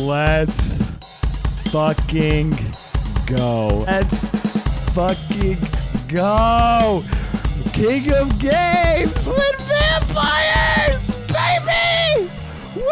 Let's fucking go. Let's fucking go. King of games with vampires, baby! Woo!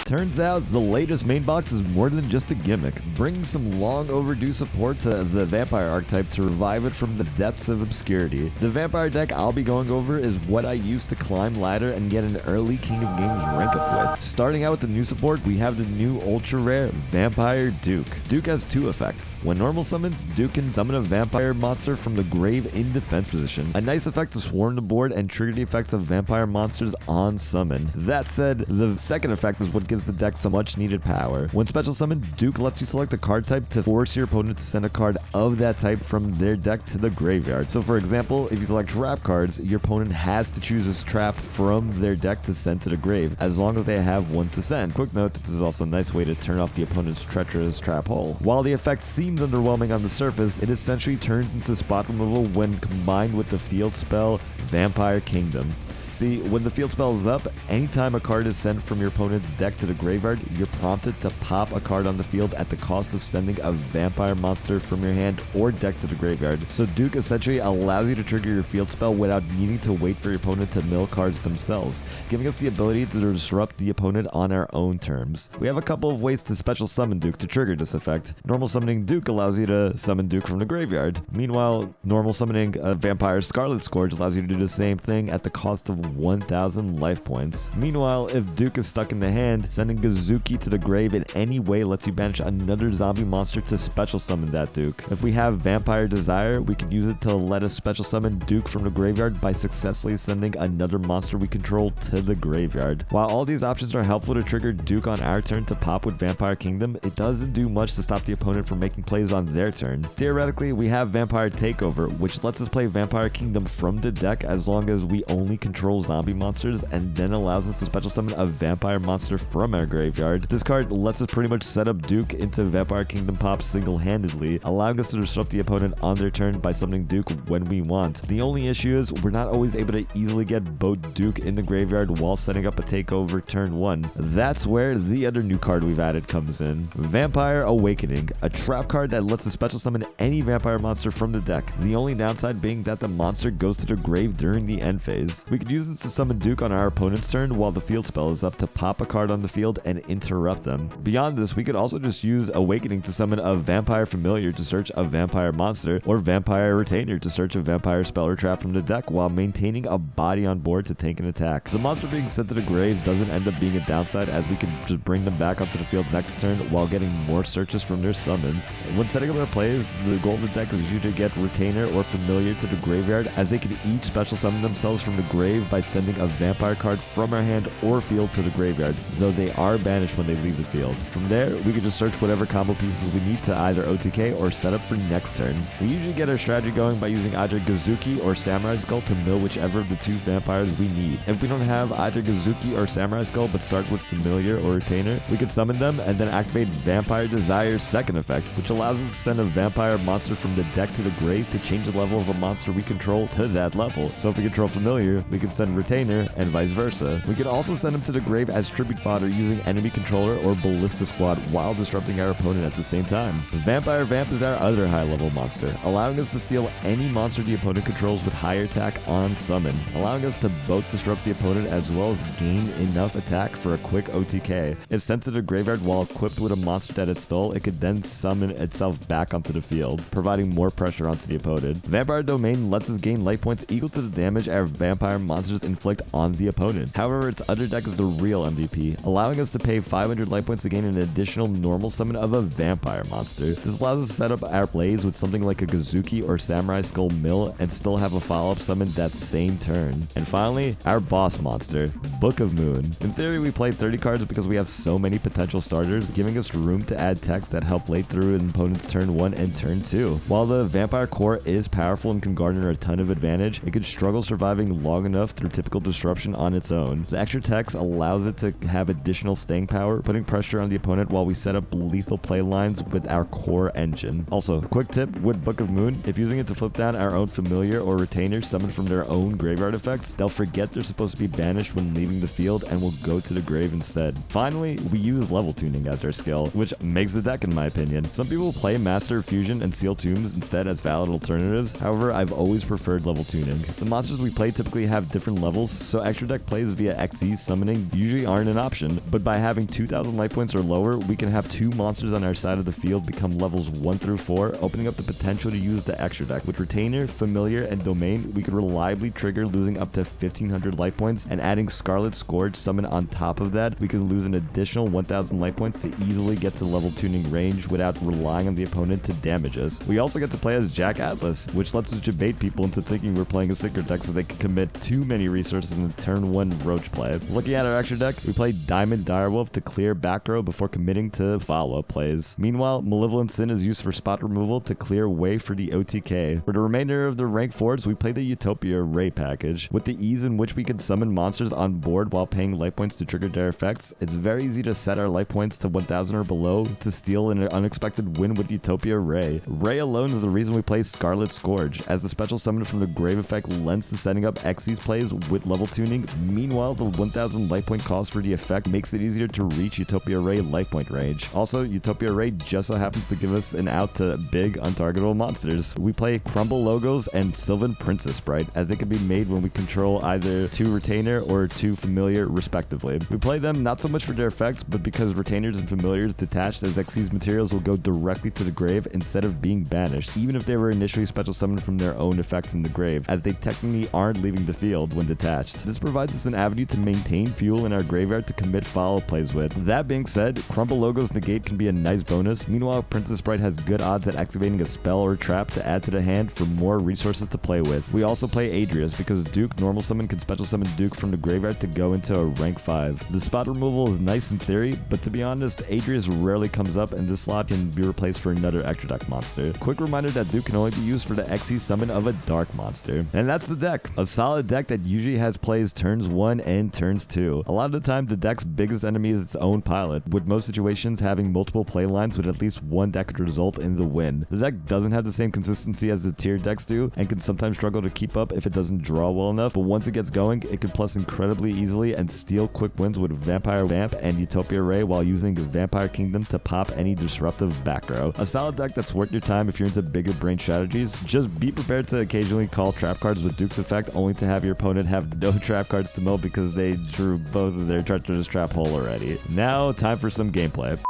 Turns out the latest main box is more than just a gimmick, bringing some long overdue support to the vampire archetype to revive it from the depths of obscurity. The vampire deck I'll be going over is what I used to climb ladder and get an early King of Games rank up with. Starting out with the new support, we have the new ultra rare Vampire Duke. Duke has two effects. When normal summoned, Duke can summon a vampire monster from the grave in defense position. A nice effect to swarm the board and trigger the effects of vampire monsters on summon. That said, the second effect is what gives the deck some much needed power. When special summoned, Duke lets you select a card type to force your opponent to send a card of that type from their deck to the graveyard. So for example, if you select trap cards, your opponent has to choose a trap from their deck to send to the grave, as long as they have one to send. Quick note that this is also a nice way to turn off the opponent's treacherous trap hole. While the effect seems underwhelming on the surface, it essentially turns into spot removal when combined with the field spell Vampire Kingdom. See, when the field spell is up, anytime a card is sent from your opponent's deck to the graveyard, you're prompted to pop a card on the field at the cost of sending a vampire monster from your hand or deck to the graveyard. So Duke essentially allows you to trigger your field spell without needing to wait for your opponent to mill cards themselves, giving us the ability to disrupt the opponent on our own terms. We have a couple of ways to special summon Duke to trigger this effect. Normal summoning Duke allows you to summon Duke from the graveyard. Meanwhile, normal summoning a vampire Scarlet Scourge allows you to do the same thing at the cost of 1,000 life points. Meanwhile, if Duke is stuck in the hand, sending Gazuki to the grave in any way lets you banish another zombie monster to special summon that Duke. If we have Vampire Desire, we can use it to let us special summon Duke from the graveyard by successfully sending another monster we control to the graveyard. While all these options are helpful to trigger Duke on our turn to pop with Vampire Kingdom, it doesn't do much to stop the opponent from making plays on their turn. Theoretically, we have Vampire Takeover, which lets us play Vampire Kingdom from the deck as long as we only control zombie monsters, and then allows us to special summon a vampire monster from our graveyard. This card lets us pretty much set up Duke into Vampire Kingdom pop single-handedly, allowing us to disrupt the opponent on their turn by summoning Duke when we want. The only issue is we're not always able to easily get both Duke in the graveyard while setting up a takeover turn 1. That's where the other new card we've added comes in. Vampire Awakening, a trap card that lets us special summon any vampire monster from the deck. The only downside being that the monster goes to the grave during the end phase. We could use this to summon Duke on our opponent's turn while the field spell is up to pop a card on the field and interrupt them. Beyond this, we could also just use Awakening to summon a Vampire Familiar to search a vampire monster, or Vampire Retainer to search a vampire spell or trap from the deck while maintaining a body on board to tank an attack. The monster being sent to the grave doesn't end up being a downside, as we can just bring them back onto the field next turn while getting more searches from their summons. When setting up their plays, the goal of the deck is usually to get Retainer or Familiar to the graveyard, as they can each special summon themselves from the grave by sending a vampire card from our hand or field to the graveyard, though they are banished when they leave the field. From there, we can just search whatever combo pieces we need to either OTK or set up for next turn. We usually get our strategy going by using either Gazuki or Samurai Skull to mill whichever of the two vampires we need. If we don't have either Gazuki or Samurai Skull but start with Familiar or Retainer, we can summon them and then activate Vampire Desire's second effect, which allows us to send a vampire monster from the deck to the grave to change the level of a monster we control to that level. So if we control Familiar, we can send Retainer and vice versa. We can also send him to the grave as tribute fodder using enemy controller or ballista squad while disrupting our opponent at the same time. Vampire Vamp is our other high level monster, allowing us to steal any monster the opponent controls with higher attack on summon, allowing us to both disrupt the opponent as well as gain enough attack for a quick OTK. If sent to the graveyard while equipped with a monster that it stole, it could then summon itself back onto the field, providing more pressure onto the opponent. Vampire Domain lets us gain life points equal to the damage our vampire monsters inflict on the opponent. However, its other deck is the real MVP, allowing us to pay 500 life points to gain an additional normal summon of a vampire monster. This allows us to set up our plays with something like a Gazuki or Samurai Skull mill and still have a follow-up summon that same turn. And finally, our boss monster, Book of Moon. In theory, we play 30 cards because we have so many potential starters, giving us room to add text that help lay through an opponent's turn 1 and turn 2. While the Vampire Core is powerful and can garner a ton of advantage, it could struggle surviving long enough through for typical disruption on its own. The extra text allows it to have additional staying power, putting pressure on the opponent while we set up lethal play lines with our core engine. Also, quick tip with Book of Moon, if using it to flip down our own familiar or retainer summoned from their own graveyard effects, they'll forget they're supposed to be banished when leaving the field and will go to the grave instead. Finally, we use level tuning as our skill, which makes the deck in my opinion. Some people play Master of Fusion and Seal Tombs instead as valid alternatives, however I've always preferred level tuning. The monsters we play typically have different levels, so extra deck plays via XE summoning usually aren't an option, but by having 2,000 life points or lower, we can have 2 monsters on our side of the field become levels 1 through 4, opening up the potential to use the extra deck. With Retainer, Familiar, and Domain, we could reliably trigger losing up to 1,500 life points, and adding Scarlet Scourge summon on top of that, we can lose an additional 1,000 life points to easily get to level tuning range without relying on the opponent to damage us. We also get to play as Jack Atlas, which lets us debate people into thinking we're playing a secret deck so they can commit too many resources in the turn 1 Roach play. Looking at our extra deck, we play Diamond Direwolf to clear back row before committing to follow-up plays. Meanwhile, Malevolent Sin is used for spot removal to clear way for the OTK. For the remainder of the rank 4s, we play the Utopia Ray package. With the ease in which we can summon monsters on board while paying life points to trigger their effects, it's very easy to set our life points to 1,000 or below to steal an unexpected win with Utopia Ray. Ray alone is the reason we play Scarlet Scourge, as the special summon from the grave effect lends to setting up Xyz plays with level tuning. Meanwhile, the 1,000 life point cost for the effect makes it easier to reach Utopia Ray life point range. Also, Utopia Ray just so happens to give us an out to big untargetable monsters. We play Crumble Logos and Sylvan Princess Sprite, as they can be made when we control either 2 Retainer or 2 Familiar respectively. We play them not so much for their effects, but because Retainers and Familiars detached as Xyz materials will go directly to the grave instead of being banished, even if they were initially special summoned from their own effects in the grave, as they technically aren't leaving the field when detached. This provides us an avenue to maintain fuel in our graveyard to commit follow plays with. That being said, Crumble Logos negate can be a nice bonus. Meanwhile, Princess Sprite has good odds at activating a spell or trap to add to the hand for more resources to play with. We also play Adrius because Duke normal summon can special summon Duke from the graveyard to go into a rank 5. The spot removal is nice in theory, but to be honest, Adrius rarely comes up and this slot can be replaced for another extra deck monster. Quick reminder that Duke can only be used for the XE summon of a dark monster. And that's the deck. A solid deck that usually has plays turns 1 and turns 2. A lot of the time, the deck's biggest enemy is its own pilot, with most situations having multiple play lines with at least one that could result in the win. The deck doesn't have the same consistency as the tier decks do, and can sometimes struggle to keep up if it doesn't draw well enough, but once it gets going, it can plus incredibly easily and steal quick wins with Vampire Vamp and Utopia Ray while using Vampire Kingdom to pop any disruptive back row. A solid deck that's worth your time if you're into bigger brain strategies. Just be prepared to occasionally call trap cards with Duke's effect, only to have your opponent have no trap cards to mill because they drew both of their Treacherous Trap hole already. Now, time for some gameplay.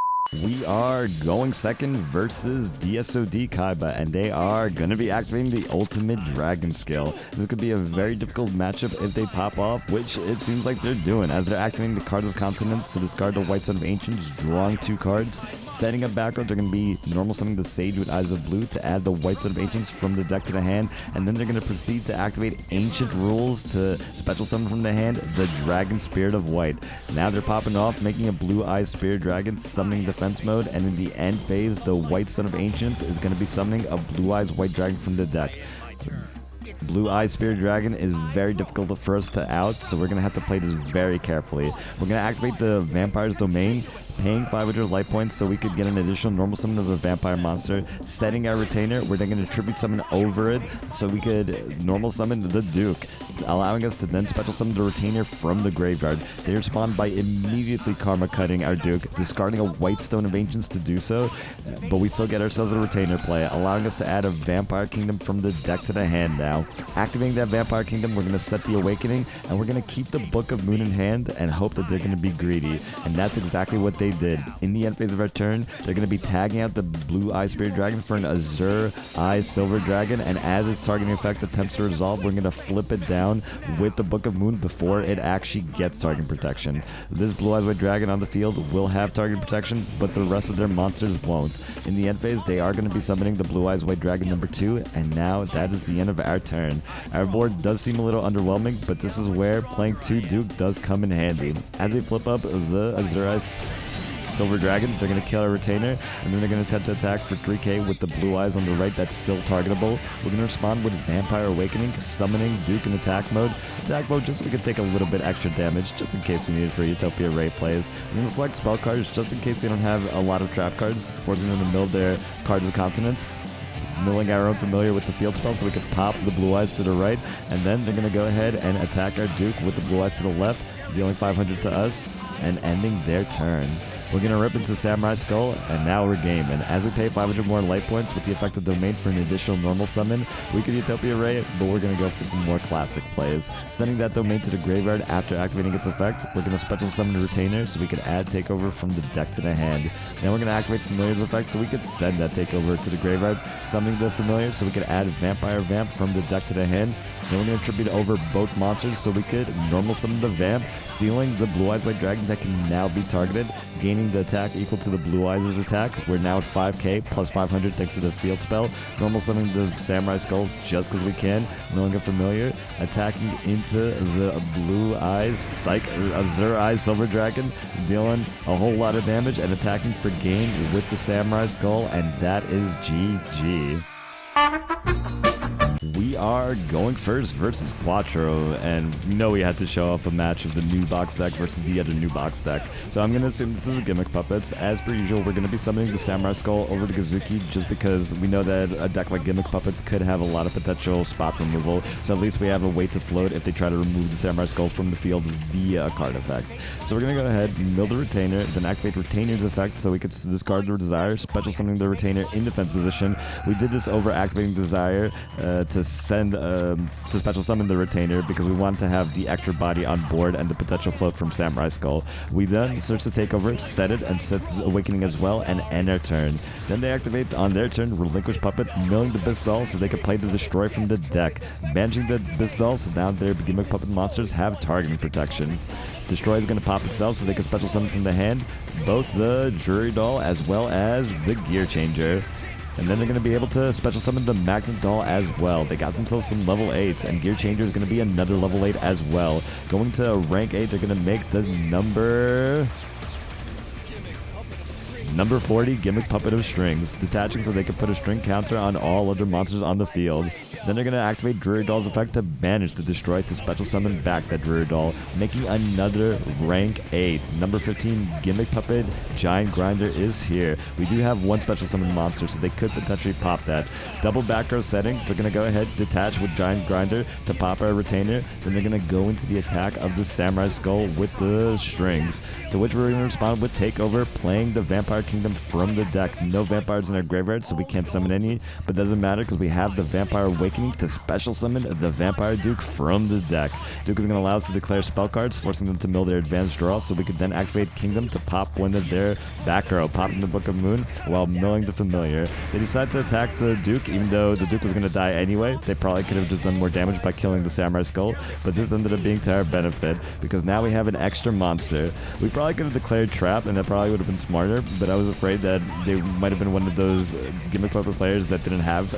We are going second versus DSOD Kaiba, and they are going to be activating the Ultimate Dragon skill. This could be a very difficult matchup if they pop off, which it seems like they're doing, as they're activating the Cards of Consonance to discard the White Sun of Ancients, drawing 2 cards. Setting up background, they're going to be normal summoning the Sage with Eyes of Blue to add the White Sun of Ancients from the deck to the hand, and then they're going to proceed to activate Ancient Rules to special summon from the hand the Dragon Spirit of White. Now they're popping off, making a Blue Eyes Spirit Dragon, summoning defense mode, and in the end phase, the White Sun of Ancients is going to be summoning a Blue Eyes White Dragon from the deck. Blue Eyes Spirit Dragon is very difficult for us to out, so we're going to have to play this very carefully. We're going to activate the Vampire's Domain, paying 500 life points so we could get an additional normal summon of a vampire monster, setting our Retainer, we're then going to tribute summon over it so we could normal summon the Duke, allowing us to then special summon the Retainer from the graveyard. They respond by immediately karma cutting our Duke, discarding a White Stone of Ancients to do so, but we still get ourselves a Retainer play, allowing us to add a Vampire Kingdom from the deck to the hand now. Activating that Vampire Kingdom, we're going to set the Awakening, and we're going to keep the Book of Moon in hand and hope that they're going to be greedy, and that's exactly what they did. In the end phase of our turn, they're going to be tagging out the Blue Eye Spirit Dragon for an Azure Eye Silver Dragon, and as its targeting effect attempts to resolve, we're going to flip it down with the Book of Moon before it actually gets target protection. This Blue Eyes White Dragon on the field will have target protection, but the rest of their monsters won't. In the end phase, they are going to be summoning the Blue Eyes White Dragon number 2, and now that is the end of our turn. Our board does seem a little underwhelming, but this is where playing 2 Duke does come in handy. As they flip up the Azure Eye Silver Dragon. They're going to kill our Retainer, and then they're going to attempt to attack for 3k with the blue eyes on the right. That's still targetable. We're going to respond with Vampire Awakening, summoning Duke in attack mode. Attack mode just so we can take a little bit extra damage, just in case we need it for Utopia Ray plays. We're going to select spell cards just in case they don't have a lot of trap cards, forcing them to mill their cards of consonants. Milling our own familiar with the field spell so we can pop the blue eyes to the right, and then they're going to go ahead and attack our Duke with the blue eyes to the left, dealing 500 to us and ending their turn. We're going to rip into Samurai Skull, and now we're game. And as we pay 500 more light points with the effective domain for an additional normal summon, we could Utopia Ray, but we're going to go for some more classic plays. Sending that domain to the graveyard after activating its effect, we're going to special summon the Retainer so we can add Takeover from the deck to the hand. Then we're going to activate Familiar's effect so we could send that Takeover to the graveyard, summoning the Familiar so we could add Vampire Vamp from the deck to the hand. Then we're going to tribute over both monsters so we could normal summon the Vamp, stealing the Blue Eyes White Dragon that can now be targeted, gaining the attack equal to the Blue Eyes' attack. We're now at 5k plus 500 thanks to the field spell. Normal summoning the Samurai Skull just because we can, milling a Familiar, attacking into the Blue Eyes, Azure Eyes Silver Dragon, dealing a whole lot of damage and attacking for gain with the Samurai Skull, and that is GG. We are going first versus Quattro, and we know we had to show off a match of the new box deck versus the other new box deck. So I'm going to assume this is Gimmick Puppets. As per usual, we're going to be summoning the Samurai Skull over to Gazuki just because we know that a deck like Gimmick Puppets could have a lot of potential spot removal. So at least we have a way to float if they try to remove the Samurai Skull from the field via a card effect. So we're going to go ahead, mill the Retainer, then activate Retainer's effect so we could discard the Desire, special summoning the Retainer in defense position. We did this over activating Desire to special summon the Retainer because we want to have the extra body on board and the potential float from Samurai Skull. We then search the Takeover, set it, and set the Awakening as well, and end our turn. Then they activate on their turn Relinquish Puppet, milling the Bisdoll so they can play the Destroy from the deck. Banishing the Bisdoll so now their Gimmick Puppet monsters have targeting protection. Destroy is going to pop itself so they can special summon from the hand both the Jury Doll as well as the Gear Changer. And then they're going to be able to special summon the Magnet Doll as well. They got themselves some level 8s, and Gear Changer is going to be another level 8 as well. Going to rank 8, they're going to make the number 40 Gimmick Puppet of Strings, detaching so they can put a string counter on all other monsters on the field. Then they're going to activate Druid Doll's effect to banish the Destroy to special summon back that Druid Doll, making another rank 8. Number 15 Gimmick Puppet Giant Grinder is here. We do have one special summon monster, so they could potentially pop that. Double back row setting, they're going to go ahead, detach with Giant Grinder to pop our Retainer. Then they're going to go into the attack of the Samurai Skull with the strings, to which we're going to respond with Takeover, playing the Vampire Kingdom from the deck. No vampires in our graveyard, so we can't summon any, but doesn't matter because we have the Vampire Awakening to special summon the Vampire Duke from the deck. Duke is going to allow us to declare spell cards, forcing them to mill their advanced draw, so we could then activate Kingdom to pop one of their back row, popping the Book of Moon while milling the Familiar. They decide to attack the Duke, even though the Duke was going to die anyway. They probably could have just done more damage by killing the Samurai Skull, but this ended up being to our benefit because now we have an extra monster. We probably could have declared Trap, and that probably would have been smarter, but I was afraid that they might have been one of those Gimmick Puppet players that didn't have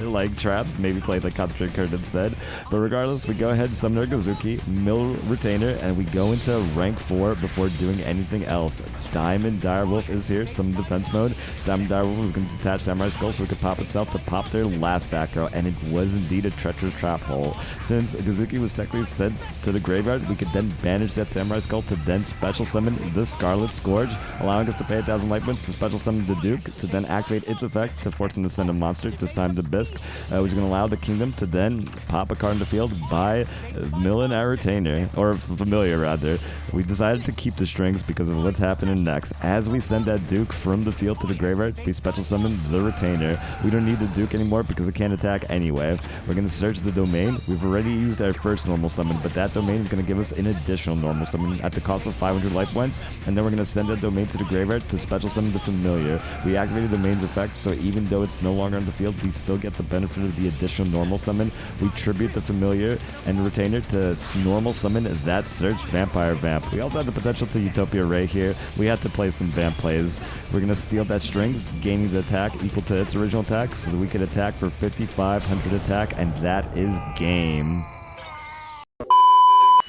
like traps, maybe played like Concentrate Card instead. But regardless, we go ahead and summon our Gazuki, mill Retainer, and we go into rank 4 before doing anything else. Diamond Direwolf is here, summon defense mode. Diamond Direwolf is going to detach Samurai Skull so it could pop itself to pop their last back row, and it was indeed a treacherous trap hole. Since Gazuki was technically sent to the graveyard, we could then banish that Samurai Skull to then special summon the Scarlet Scourge, allowing us to pay 1,000 life points to special summon the Duke, to then activate its effect to force him to send a monster, this time the Bisque, which is going to allow the Kingdom to then pop a card in the field by milling our Retainer, or Familiar rather. We decided to keep the strings because of what's happening next. As we send that Duke from the field to the graveyard, we special summon the Retainer. We don't need the Duke anymore because it can't attack anyway. We're going to search the domain. We've already used our first normal summon, but that domain is going to give us an additional normal summon at the cost of 500 life points, and then we're going to send that domain to the graveyard to special summon the Familiar. We activated the domain's effect, so even though it's no longer on the field, we still get the benefit of the additional normal summon. We tribute the Familiar and Retainer to normal summon that search Vampire Vamp. We also have the potential to Utopia Ray here. We had to play some Vamp plays. We're going to steal that strings, gaining the attack equal to its original attack, so that we could attack for 5,500 attack, and that is game.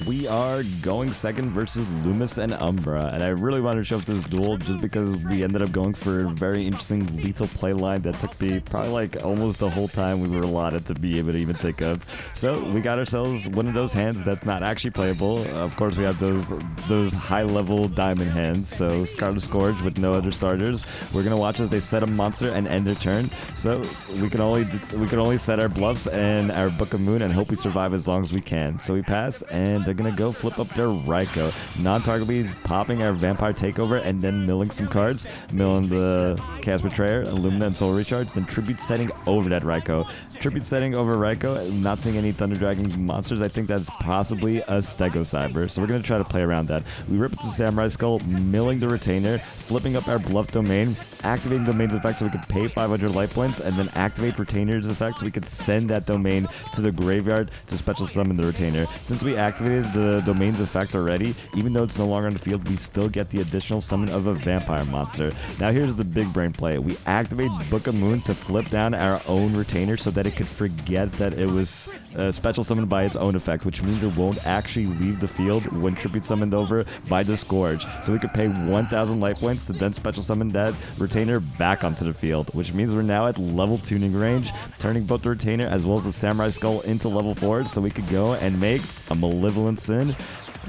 We are going second versus Loomis and Umbra, and I really wanted to show up this duel just because we ended up going for a very interesting lethal play line that took me probably like almost the whole time we were allotted to be able to even think of. So we got ourselves one of those hands that's not actually playable. Of course, we have those high-level diamond hands, so Scarlet Scourge with no other starters. We're gonna watch as they set a monster and end their turn. So we can only set our bluffs and our Book of Moon and hope we survive as long as we can. So we pass, and they're gonna go flip up their Raikou, non-targetly popping our Vampire Takeover and then milling some cards, milling the Chaos Betrayer, Illumina, and Soul Recharge, then Tribute Setting over that Raikou. Tribute Setting over Raikou, not seeing any Thunder Dragon monsters. I think that's possibly a Stego Cyber, so we're gonna try to play around that. We rip it to Samurai Skull, milling the Retainer, flipping up our Bluff Domain, activating Domain's effect so we can pay 500 life points, and then activate Retainer's effect so we can send that domain to the graveyard to special summon the Retainer. Since we activated the Domain's effect already, even though it's no longer on the field, we still get the additional summon of a Vampire monster. Now here's the big brain play. We activate Book of Moon to flip down our own Retainer so that it could forget that it was special summoned by its own effect, which means it won't actually leave the field when Tribute summoned over by the Scourge. So we could pay 1,000 life points to then special summon that Retainer back onto the field, which means we're now at level tuning range, turning both the Retainer as well as the Samurai Skull into level 4, so we could go and make a Malevolent Sin.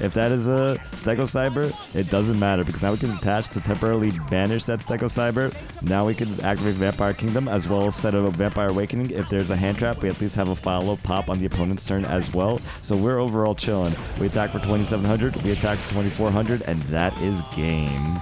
If that is a Stego Cyber, it doesn't matter because now we can attach to temporarily banish that Stego Cyber. Now we can activate Vampire Kingdom as well as set a Vampire Awakening. If there's a hand trap, we at least have a follow pop on the opponent's turn as well. So we're overall chilling. We attack for 2,700, we attack for 2,400, and that is game.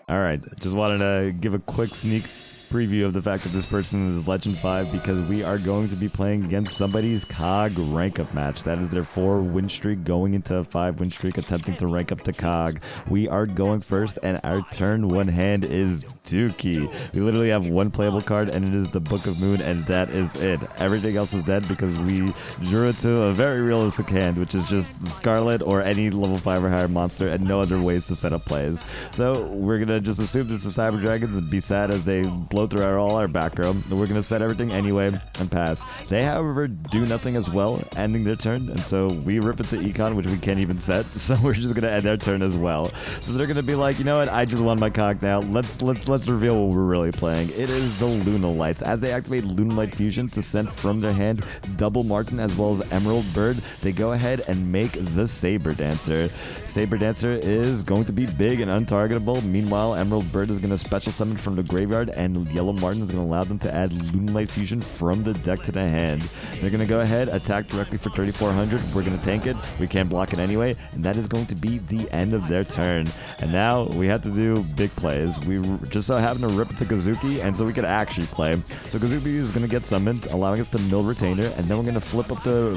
Alright, just wanted to give a quick sneak preview of the fact that this person is Legend 5 because we are going to be playing against somebody's COG rank up match. That is their 4-win streak going into a 5-win streak, attempting to rank up to COG. We are going first, and our turn 1 hand is Dookie. We literally have one playable card, and it is the Book of Moon, and that is it. Everything else is dead because we drew it to a very realistic hand, which is just Scarlet or any level 5 or higher monster, and no other ways to set up plays. So we're gonna just assume this is Cyber Dragons and be sad as they blow through all our back row. We're gonna set everything anyway and pass. They, however, do nothing as well, ending their turn, and so we rip it to Econ, which we can't even set. So we're just gonna end their turn as well. So they're gonna be like, you know what? I just won my COG now. Let's reveal what we're really playing. It is the Lunalights. As they activate Lunalight Fusion to send from their hand Double Martin as well as Emerald Bird, they go ahead and make the Saber Dancer. Saber Dancer is going to be big and untargetable. Meanwhile, Emerald Bird is gonna special summon from the graveyard, and Yellow Martin is going to allow them to add Lunalight Fusion from the deck to the hand. They're going to go ahead, attack directly for 3,400. We're going to tank it. We can't block it anyway, and that is going to be the end of their turn. And now we have to do big plays. We just so happen to rip it to Kazuki, and so we could actually play. So Kazuki is going to get summoned, allowing us to mill Retainer, and then we're going to flip up the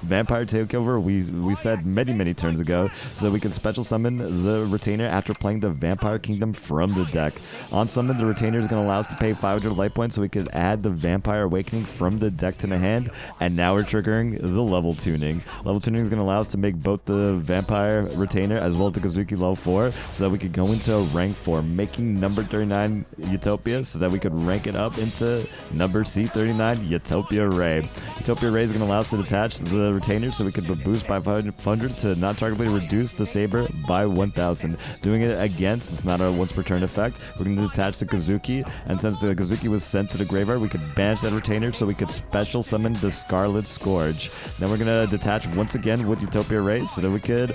Vampire Takeover we said many turns ago, so that we can special summon the Retainer after playing the Vampire Kingdom from the deck. On summon, the Retainer is going to allow us to pay 500 life points so we could add the Vampire Awakening from the deck to the hand, and now we're triggering the level tuning. Level tuning is going to allow us to make both the Vampire Retainer as well as the Kazuki level 4 so that we could go into rank 4, making number 39 Utopia so that we could rank it up into number C39 Utopia Ray. Utopia Ray is going to allow us to detach the Retainer so we could boost by 500 to not targetably reduce the Saber by 1,000. Doing it against, it's not a once per turn effect. We're going to detach the Kazuki, and since the Kazuki was sent to the graveyard, we could banish that Retainer so we could special summon the Scarlet Scourge. Then we're going to detach once again with Utopia Ray so that we could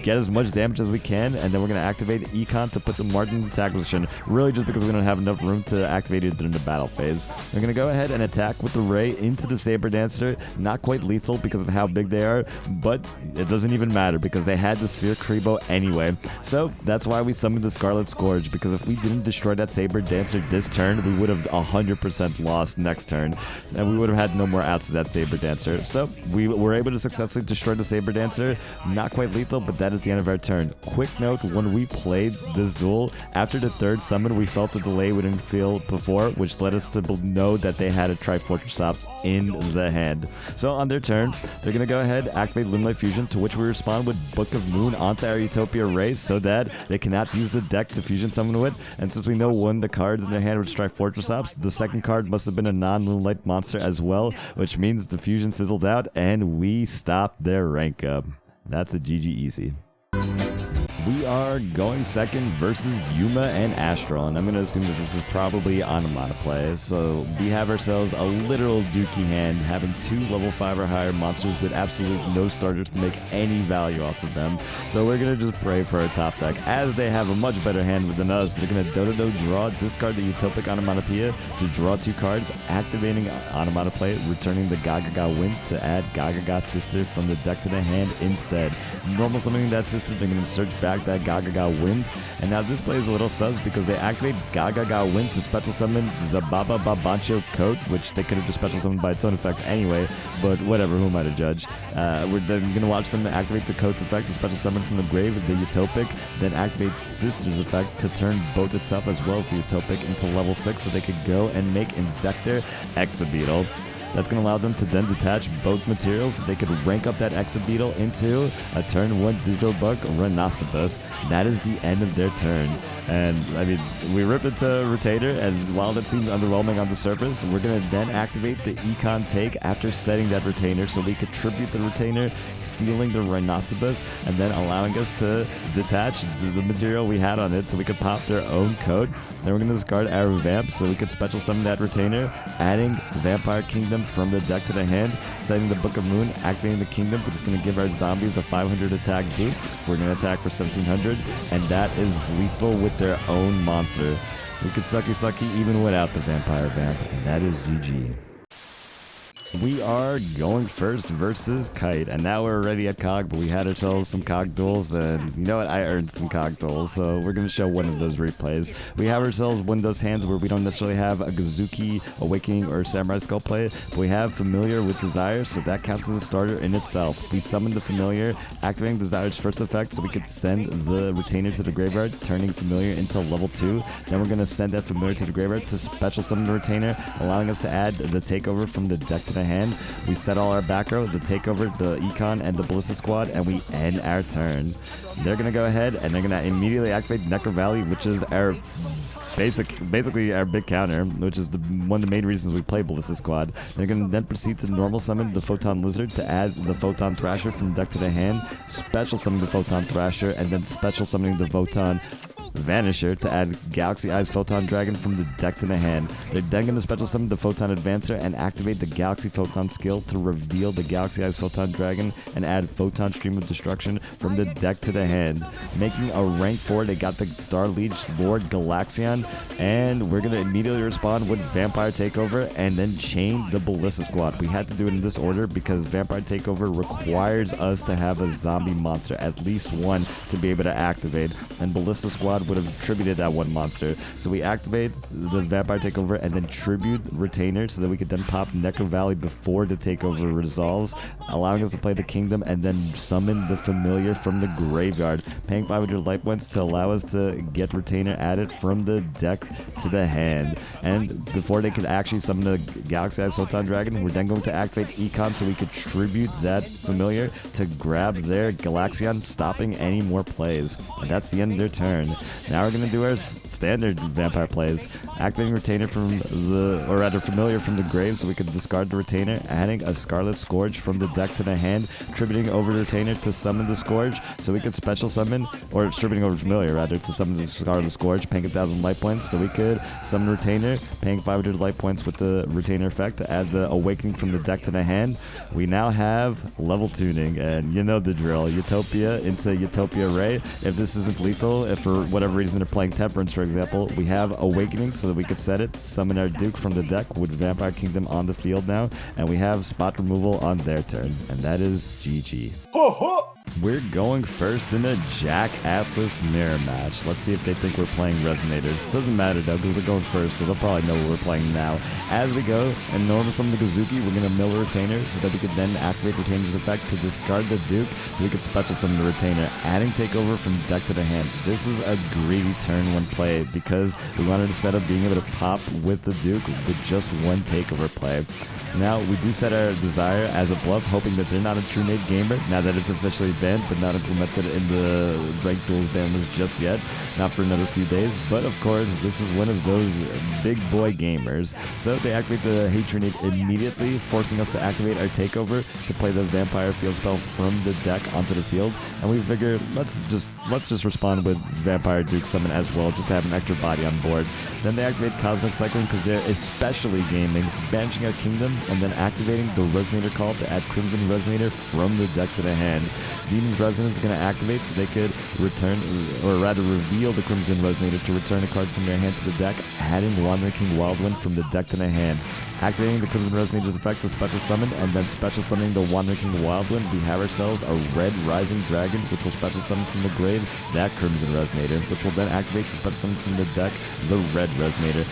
get as much damage as we can, and then we're going to activate Econ to put the Martin in attack position, really just because we don't have enough room to activate it during the battle phase. We're going to go ahead and attack with the Ray into the Saber Dancer. Not quite lethal because of how big they are, but it doesn't even matter because they had the Sphere Kribo anyway. So that's why we summoned the Scarlet Scourge, because if we didn't destroy that Saber Dancer this turn, we would have 100% lost next turn, and we would have had no more outs to that Saber Dancer. So we were able to successfully destroy the Saber Dancer. Not quite lethal, but that is the end of our turn. Quick note, when we played this duel, after the third summon, we felt the delay we didn't feel before, which led us to know that they had a Trifortress Ops in the hand. So on their turn, they're going to go ahead, activate Lunalight Fusion, to which we respond with Book of Moon onto our Utopia Ray so that they cannot use the deck to fusion summon with. And since we know one of the cards in their hand would strike Fortress Ops, the second card must have been a non-Lunalight monster as well, which means the fusion fizzled out and we stopped their rank up. That's a GG easy. We are going second versus Yuma and Astral, and I'm going to assume that this is probably Onomata play. So we have ourselves a literal dookie hand, having 2 level 5 or higher monsters with absolutely no starters to make any value off of them. So we're going to just pray for our top deck. As they have a much better hand than us, they're going to Dodo draw, discard the Utopic Onomatopoeia to draw 2 cards, activating Onomata play, returning the Gagaga Wind to add Gagaga Sister from the deck to the hand instead. Normal summoning that sister, they're going to search back that Gagaga Wind. And now this play is a little sus because they activate Gagaga Wind to special summon Zababa Babancho Coat, which they could have just special summoned by its own effect anyway, but whatever, who am I to judge? We're then going to watch them activate the Coat's effect to special summon from the grave the Utopic, then activate Sister's effect to turn both itself as well as the Utopic into level 6 so they could go and make Insector Exabeetle. That's going to allow them to then detach both materials. They could rank up that Exabeetle into a turn 1 digital bug Rhinoceros. That is the end of their turn. And, I mean, we rip into Retainer, and while that seems underwhelming on the surface, we're going to then activate the Econ Take after setting that Retainer so we could tribute the Retainer, stealing the Rhinoceros, and then allowing us to detach the material we had on it so we could pop their own code. Then we're going to discard our Vamp so we could special summon that Retainer, adding Vampire Kingdom from the deck to the hand, setting the Book of Moon, activating the Kingdom, which is going to give our zombies a 500 attack boost. We're going to attack for 1700, and that is lethal with their own monster. We could sucky even without the Vampire Vamp, and that is GG. We are going first versus Kite, and now we're already at Cog, but we had ourselves some Cog duels, and you know what, I earned some Cog duels, so we're going to show one of those replays. We have ourselves one of those hands where we don't necessarily have a Gazuki, Awakening, or Samurai Skull play, but we have Familiar with Desire, so that counts as a starter in itself. We summon the Familiar, activating Desire's first effect so we could send the Retainer to the graveyard, turning Familiar into level 2. Then we're going to send that Familiar to the graveyard to special summon the Retainer, allowing us to add the Takeover from the deck to the hand. We set all our back row, the Takeover, the Econ, and the Ballista Squad, and we end our turn. They're going to go ahead and they're going to immediately activate Necro Valley, which is our basically our big counter, which is one of the main reasons we play Ballista Squad. They're going to then proceed to normal summon the Photon Lizard to add the Photon Thrasher from the deck to the hand, special summon the Photon Thrasher, and then special summoning the Photon Vanisher to add Galaxy Eyes Photon Dragon from the deck to the hand. They're then going to special summon the Photon Advancer and activate the Galaxy Photon skill to reveal the Galaxy Eyes Photon Dragon and add Photon Stream of Destruction from the deck to the hand. Making a rank 4, they got the Star Liege Lord Galaxion, and we're going to immediately respond with Vampire Takeover and then chain the Ballista Squad. We had to do it in this order because Vampire Takeover requires us to have a zombie monster, at least one, to be able to activate, and Ballista Squad would have tributed that one monster. So we activate the Vampire Takeover and then tribute Retainer so that we could then pop Necro Valley before the Takeover resolves, allowing us to play the Kingdom and then summon the Familiar from the graveyard, paying 500 life points to allow us to get Retainer added from the deck to the hand. And before they could actually summon the Galaxy Eyes Photon Dragon, we're then going to activate Econ so we could tribute that Familiar to grab their Galaxion, stopping any more plays. And that's the end of their turn. Now we're going to do our standard Vampire plays, activating Retainer from Familiar from the grave so we could discard the Retainer, adding a Scarlet Scourge from the deck to the hand, tributing over Retainer to summon the Scourge so we could special summon, or tributing over Familiar rather, to summon the Scarlet Scourge, paying 1,000 life points so we could summon Retainer, paying 500 life points with the Retainer effect to add the Awakening from the deck to the hand. We now have level tuning, and you know the drill, Utopia into Utopia Ray. If this isn't lethal, if for whatever reason they're playing Temperance, for example, we have Awakening so that we could set it, summon our Duke from the deck with Vampire Kingdom on the field now, and we have spot removal on their turn, and that is GG. We're going first in a Jack Atlas mirror match. Let's see if they think we're playing Resonators. Doesn't matter though, because we're going first, so they'll probably know what we're playing now. As we go, and normal summon the Gazuki, we're going to mill a Retainer so that we could then activate Retainer's effect to discard the Duke, so we could special summon the Retainer, adding Takeover from deck to the hand. This is a greedy turn one play, because we wanted to set up being able to pop with the Duke with just one Takeover play. Now, we do set our Desire as a bluff, hoping that they're not a True Nade gamer, now that it's officially banned, but not implemented in the Ranked Duels ban list just yet, not for another few days, but of course, this is one of those big boy gamers. So they activate the Hate True Nade immediately, forcing us to activate our Takeover to play the Vampire field spell from the deck onto the field, and we figured, let's just respond with Vampire Duke Summon as well, just to have an extra body on board. Then they activate Cosmic Cyclone because they're especially gaming, banishing our Kingdom, and then activating the Resonator call to add Crimson Resonator from the deck to the hand. Demon's Resonance is going to activate so they could return, or rather reveal the Crimson Resonator to return a card from their hand to the deck, adding Wandering King Wildwind from the deck to the hand. Activating the Crimson Resonator's effect to special summon, and then special summoning the Wandering King Wildwind, we have ourselves a red Rising Dragon, which will special summon from the grave that Crimson Resonator, which will then activate to special summon from the deck the red Resonator,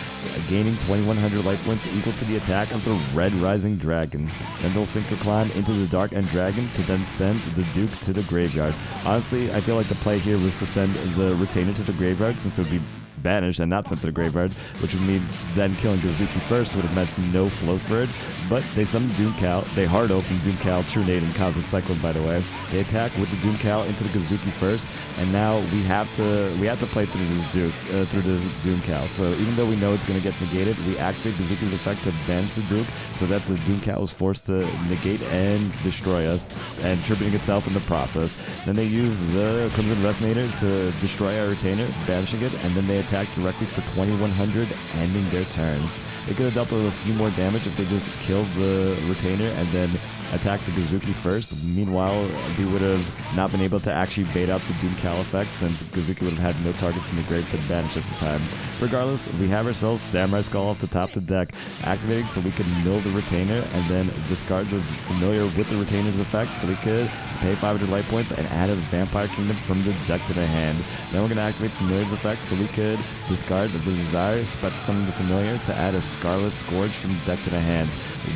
gaining 2100 life points equal to the attack of the red Rising Dragon. Then they'll Synchro into the Dark End Dragon to then send the Duke to the graveyard. Honestly, I feel like the play here was to send the Retainer to the graveyard, since it would be banished and not sent to the graveyard, which would mean then killing Gazuki first would have meant no flow for it. But they summoned Doomcal, they hard opened Doomcal, True Nade, and Cosmic Cyclone, by the way. They attack with the Doomcal into the Gazuki first, and now we have to play through this Doomcal. So even though we know it's going to get negated, we activate Gazuki's effect to banish the Duke, so that the Doomcal is forced to negate and destroy us, and tributing itself in the process. Then they use the Crimson Resonator to destroy our Retainer, banishing it, and then they attack directly for 2100, ending their turn. They could have dealt with a few more damage if they just killed the Retainer and then attacked the Gazuki first. Meanwhile, we would have not been able to actually bait out the Doomcal effect, since Gazuki would have had no targets in the grave to banish at the time. Regardless, we have ourselves Samurai Skull off the top of the deck, activating so we could mill the Retainer and then discard the Familiar with the Retainer's effect, so we could pay 500 life points and add a Vampire Kingdom from the deck to the hand. Then we're going to activate Familiar's effect so we could discard the Desire, special summon the Familiar to add a Scarlet Scourge from the deck to the hand.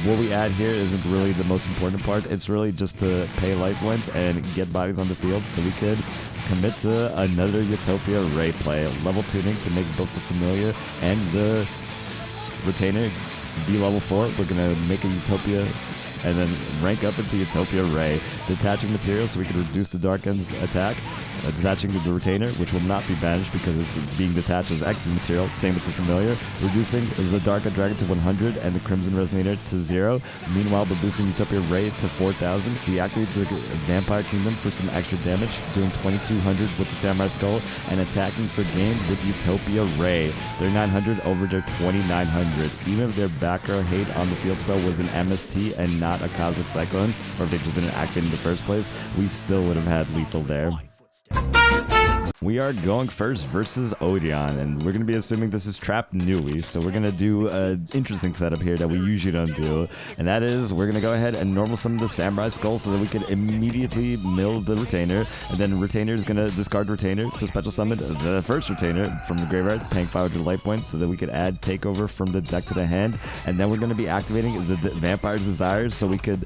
What we add here isn't really the most important part, it's really just to pay life points and get bodies on the field so we could commit to another Utopia Ray play, level tuning to make both the Familiar and the Retainer be level 4. We're going to make a Utopia and then rank up into Utopia Ray, detaching materials so we can reduce the Dark End's attack, detaching the Retainer, which will not be banished because it's being detached as X's material, same with the Familiar, reducing the Dark End Dragon to 100 and the Crimson Resonator to 0. Meanwhile, by boosting Utopia Ray to 4000, we activate the Vampire Kingdom for some extra damage, doing 2200 with the Samurai Skull, and attacking for game with Utopia Ray. They're 900 over their 2900. Even if their back row hate on the field spell was an MST and not a Cosmic Cyclone, or if they just didn't activate in the first place, we still would have had lethal there. We are going first versus Odeon, and we're going to be assuming this is Trap Nui, so we're going to do an interesting setup here that we usually don't do, and that is we're going to go ahead and normal summon the Samurai Skull so that we can immediately mill the Retainer, and then Retainer is going to discard Retainer to special summon the first Retainer from the graveyard, paying 500 life points so that we could add Takeover from the deck to the hand, and then we're going to be activating the Vampire's Desires so we could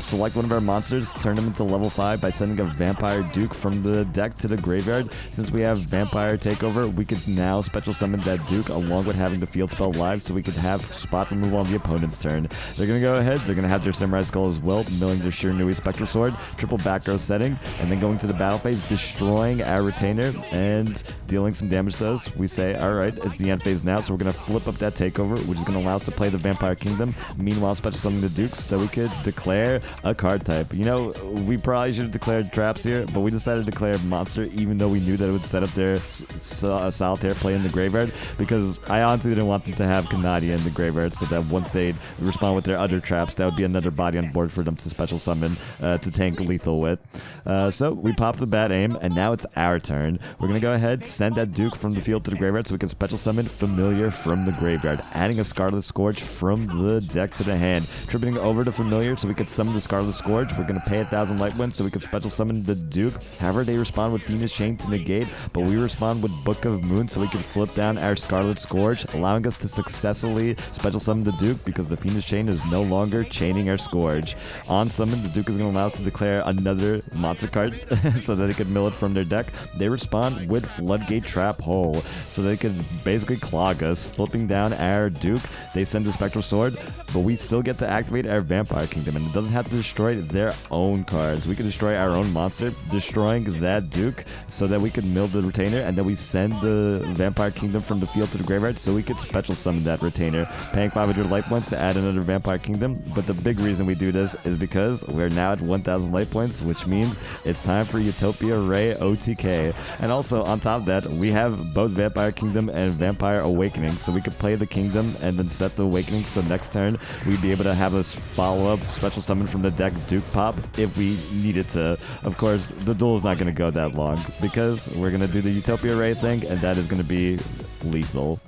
select one of our monsters, turn them into level 5 by sending a Vampire Duke from the deck to the graveyard. Since we have Vampire Takeover, we could now special summon that Duke along with having the field spell live so we could have spot removal on the opponent's turn. They're going to go ahead, they're going to have their Samurai Skull as well, milling their Shiranui Spectre Sword, triple back row setting, and then going to the battle phase, destroying our Retainer and dealing some damage to us. We say, alright, it's the end phase now, so we're going to flip up that Takeover, which is going to allow us to play the Vampire Kingdom, meanwhile special summoning the Dukes so that we could declare a card type. You know, we probably should have declared traps here, but we decided to declare monster even though we knew knew that it would set up their solitaire play in the graveyard, because I honestly didn't want them to have Kanadi in the graveyard, so that once they respond with their other traps, that would be another body on board for them to special summon to tank lethal with. So we popped the bad aim, and now it's our turn. We're going to go ahead, send that Duke from the field to the graveyard so we can special summon Familiar from the graveyard, adding a Scarlet Scourge from the deck to the hand, tripping over to Familiar so we could summon the Scarlet Scourge. We're going to pay 1,000 light points so we could special summon the Duke. However, they respond with Fiendish Chain to negate, but we respond with Book of Moon so we can flip down our Scarlet Scourge, allowing us to successfully special summon the Duke because the Fiendish Chain is no longer chaining our Scourge. On summon, the Duke is going to allow us to declare another monster card so that they can mill it from their deck. They respond with Floodgate Trap Hole so they can basically clog us, flipping down our Duke. They send the Spectral Sword, but we still get to activate our Vampire Kingdom, and it doesn't have to destroy their own cards. We can destroy our own monster, destroying that Duke so that we can mill the Retainer, and then we send the Vampire Kingdom from the field to the graveyard so we could special summon that Retainer, paying 500 life points to add another Vampire Kingdom. But the big reason we do this is because we're now at 1,000 life points, which means it's time for Utopia Ray OTK. And also, on top of that, we have both Vampire Kingdom and Vampire Awakening, so we could play the Kingdom and then set the Awakening, so next turn we'd be able to have us follow up special summon from the deck Duke pop if we needed to. Of course, the duel is not going to go that long because we're going to do the Utopia Ray thing, and that is going to be lethal.